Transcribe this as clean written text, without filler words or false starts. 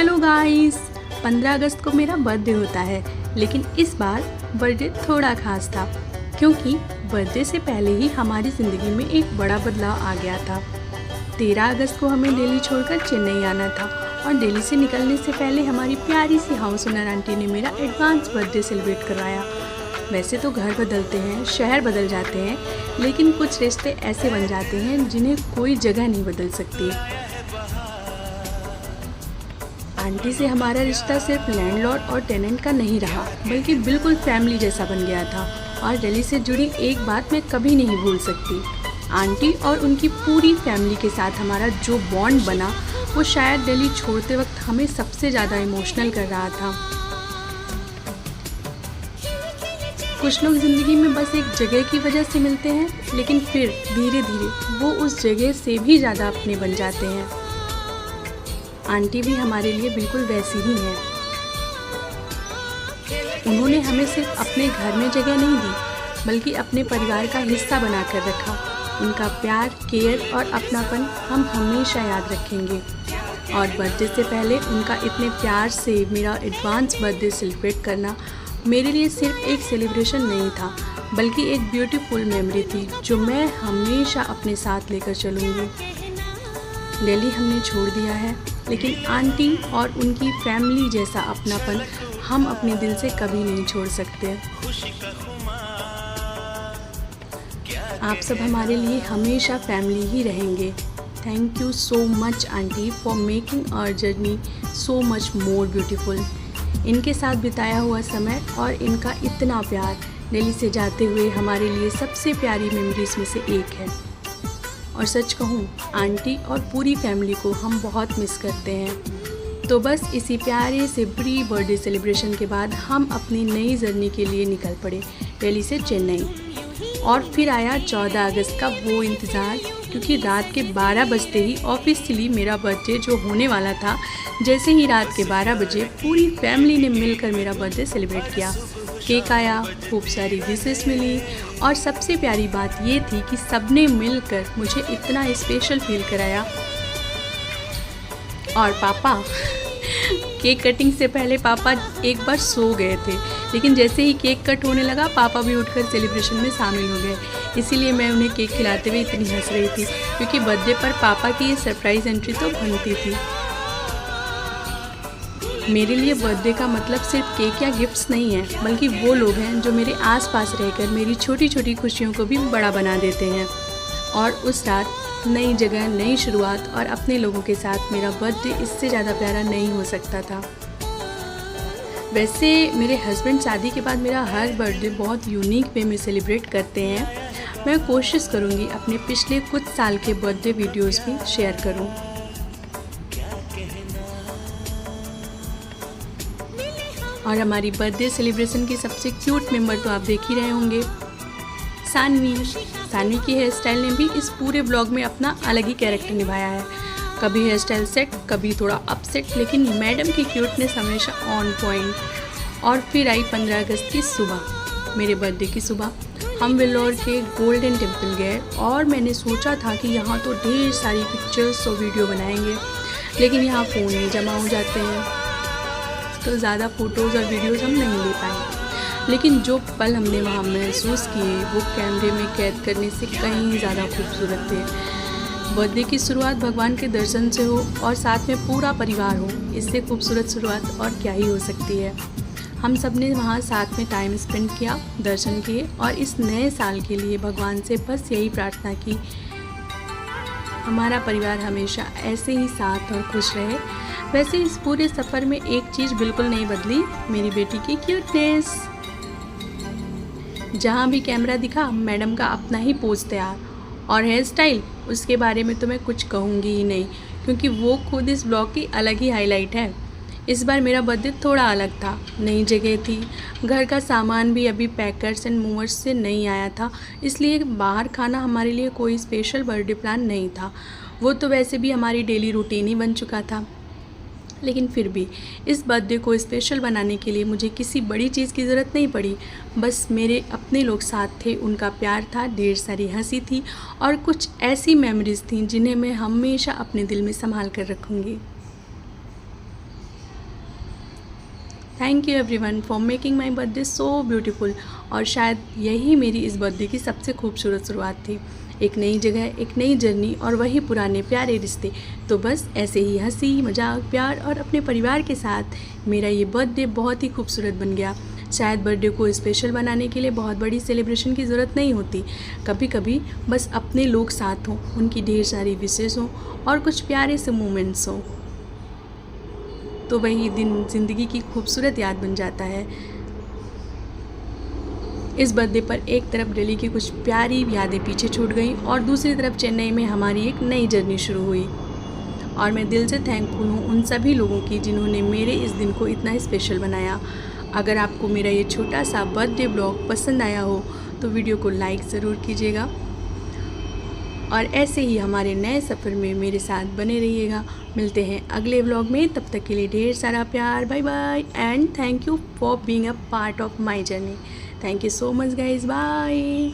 Hello guys, 15 अगस्त को मेरा birthday होता है, लेकिन इस बार बर्थडे थोड़ा खास था क्योंकि बर्थडे से पहले ही हमारी ज़िंदगी में एक बड़ा बदलाव आ गया था। 13 अगस्त को हमें दिल्ली छोड़कर चेन्नई आना था और दिल्ली से निकलने से पहले हमारी प्यारी सी हाउस ओनर आंटी ने मेरा एडवांस बर्थडे सेलिब्रेट करवाया। वैसे तो घर बदलते हैं, शहर बदल जाते हैं, लेकिन कुछ रिश्ते ऐसे बन जाते हैं जिन्हें कोई जगह नहीं बदल सकती। आंटी से हमारा रिश्ता सिर्फ लैंडलॉर्ड और टेनेंट का नहीं रहा, बल्कि बिल्कुल फैमिली जैसा बन गया था। और दिल्ली से जुड़ी एक बात मैं कभी नहीं भूल सकती। आंटी और उनकी पूरी फैमिली के साथ हमारा जो बॉन्ड बना, वो शायद दिल्ली छोड़ते वक्त हमें सबसे ज़्यादा इमोशनल कर रहा था। कुछ लोग ज़िंदगी में बस एक जगह की वजह से मिलते हैं, लेकिन फिर धीरे धीरे वो उस जगह से भी ज़्यादा अपने बन जाते हैं। आंटी भी हमारे लिए बिल्कुल वैसी ही हैं। उन्होंने हमें सिर्फ अपने घर में जगह नहीं दी, बल्कि अपने परिवार का हिस्सा बनाकर रखा। उनका प्यार, केयर और अपनापन हम हमेशा याद रखेंगे। और बर्थडे से पहले उनका इतने प्यार से मेरा एडवांस बर्थडे सेलिब्रेट करना मेरे लिए सिर्फ एक सेलिब्रेशन नहीं था, बल्कि एक ब्यूटीफुल मेमोरी थी जो मैं हमेशा अपने साथ लेकर चलूँगी। दिल्ली हमने छोड़ दिया है, लेकिन आंटी और उनकी फैमिली जैसा अपनापन हम अपने दिल से कभी नहीं छोड़ सकते। आप सब हमारे लिए हमेशा फैमिली ही रहेंगे। Thank you so much aunty for making our journey so much more beautiful. इनके साथ बिताया हुआ समय और इनका इतना प्यार दिल्ली से जाते हुए हमारे लिए सबसे प्यारी मेमोरीज में से एक है। और सच कहूँ, आंटी और पूरी फैमिली को हम बहुत मिस करते हैं। तो बस इसी प्यारे से प्री बर्थडे सेलिब्रेशन के बाद हम अपनी नई जर्नी के लिए निकल पड़े दिल्ली से चेन्नई। और फिर आया 14 अगस्त का वो इंतज़ार, क्योंकि रात के 12 बजते ही ऑफिशियली मेरा बर्थडे जो होने वाला था, जैसे ही रात के 12 बजे पूरी फैमिली ने मिलकर मेरा बर्थडे सेलिब्रेट किया। केक आया, खूब सारी विशेस मिली और सबसे प्यारी बात ये थी कि सबने मिलकर मुझे इतना स्पेशल फील कराया। और पापा केक कटिंग से पहले पापा एक बार सो गए थे, लेकिन जैसे ही केक कट होने लगा पापा भी उठकर सेलिब्रेशन में शामिल हो गए। इसीलिए मैं उन्हें केक खिलाते हुए इतनी हंस रही थी, क्योंकि बर्थडे पर पापा की ये सरप्राइज़ एंट्री तो बनती थी। मेरे लिए बर्थडे का मतलब सिर्फ केक या गिफ्ट्स नहीं है, बल्कि वो लोग हैं जो मेरे आसपास रहकर मेरी छोटी छोटी खुशियों को भी बड़ा बना देते हैं। और उस रात नई जगह, नई शुरुआत और अपने लोगों के साथ मेरा बर्थडे इससे ज़्यादा प्यारा नहीं हो सकता था। वैसे मेरे हस्बैंड शादी के बाद मेरा हर बर्थडे बहुत यूनिक वे में सेलिब्रेट करते हैं। मैं कोशिश करूँगी अपने पिछले कुछ साल के बर्थडे वीडियोज़ भी शेयर करूँ। और हमारी बर्थडे सेलिब्रेशन की सबसे क्यूट मेंबर तो आप देख ही रहे होंगे, सानवी की हेयर स्टाइल ने भी इस पूरे ब्लॉग में अपना अलग ही कैरेक्टर निभाया है। कभी हेयर स्टाइल सेट, कभी थोड़ा अपसेट, लेकिन मैडम की क्यूटनेस हमेशा ऑन पॉइंट। और फिर आई 15 अगस्त की सुबह, मेरे बर्थडे की सुबह। हम वेल्लोर के गोल्डन टेम्पल गए और मैंने सोचा था कि यहाँ तो ढेर सारी पिक्चर्स और वीडियो बनाएंगे, लेकिन यहाँ फ़ोन में जमा हो जाते हैं, तो ज़्यादा फ़ोटोज़ और वीडियोज़ हम नहीं ले पाए। लेकिन जो पल हमने वहाँ महसूस किए, वो कैमरे में कैद करने से कहीं ज़्यादा खूबसूरत थे। बर्थडे की शुरुआत भगवान के दर्शन से हो और साथ में पूरा परिवार हो, इससे खूबसूरत शुरुआत और क्या ही हो सकती है। हम सब ने वहाँ साथ में टाइम स्पेंड किया, दर्शन किए और इस नए साल के लिए भगवान से बस यही प्रार्थना की, हमारा परिवार हमेशा ऐसे ही साथ और खुश रहे। वैसे इस पूरे सफ़र में एक चीज़ बिल्कुल नहीं बदली, मेरी बेटी की क्यूटनेस। जहाँ भी कैमरा दिखा, मैडम का अपना ही पोज तैयार। और हेयर स्टाइल, उसके बारे में तो मैं कुछ कहूँगी ही नहीं, क्योंकि वो खुद इस ब्लॉग की अलग ही हाईलाइट है। इस बार मेरा बर्थडे थोड़ा अलग था, नई जगह थी, घर का सामान भी अभी पैकर्स एंड मूवर्स से नहीं आया था, इसलिए बाहर खाना हमारे लिए कोई स्पेशल बर्थडे प्लान नहीं था। वो तो वैसे भी हमारी डेली रूटीन ही बन चुका था। लेकिन फिर भी इस बर्थडे को स्पेशल बनाने के लिए मुझे किसी बड़ी चीज़ की ज़रूरत नहीं पड़ी। बस मेरे अपने लोग साथ थे, उनका प्यार था, ढेर सारी हंसी थी और कुछ ऐसी मेमोरीज़ थी जिन्हें मैं हमेशा अपने दिल में संभाल कर रखूँगी। Thank you everyone for making my birthday so beautiful. और शायद यही मेरी इस बर्थडे की सबसे खूबसूरत शुरुआत थी। एक नई जगह, एक नई जर्नी और वही पुराने प्यारे रिश्ते। तो बस ऐसे ही हंसी मजाक प्यार और अपने परिवार के साथ मेरा ये बर्थडे बहुत ही खूबसूरत बन गया। शायद बर्थडे को स्पेशल बनाने के लिए बहुत बड़ी सेलिब्रेशन की ज़रूरत नहीं होती। कभी कभी बस अपने लोग साथ हों, उनकी ढेर सारी विशेष हों और कुछ प्यारे से मोमेंट्स हों, तो वही दिन ज़िंदगी की खूबसूरत याद बन जाता है। इस बर्थडे पर एक तरफ दिल्ली की कुछ प्यारी यादें पीछे छूट गईं और दूसरी तरफ चेन्नई में हमारी एक नई जर्नी शुरू हुई। और मैं दिल से थैंकफुल हूँ उन सभी लोगों की जिन्होंने मेरे इस दिन को इतना स्पेशल बनाया। अगर आपको मेरा ये छोटा सा बर्थडे ब्लॉग पसंद आया हो तो वीडियो को लाइक ज़रूर कीजिएगा और ऐसे ही हमारे नए सफ़र में मेरे साथ बने रहिएगा। मिलते हैं अगले व्लॉग में, तब तक के लिए ढेर सारा प्यार। Bye bye and thank you for being a part of my journey. Thank you so much guys, bye.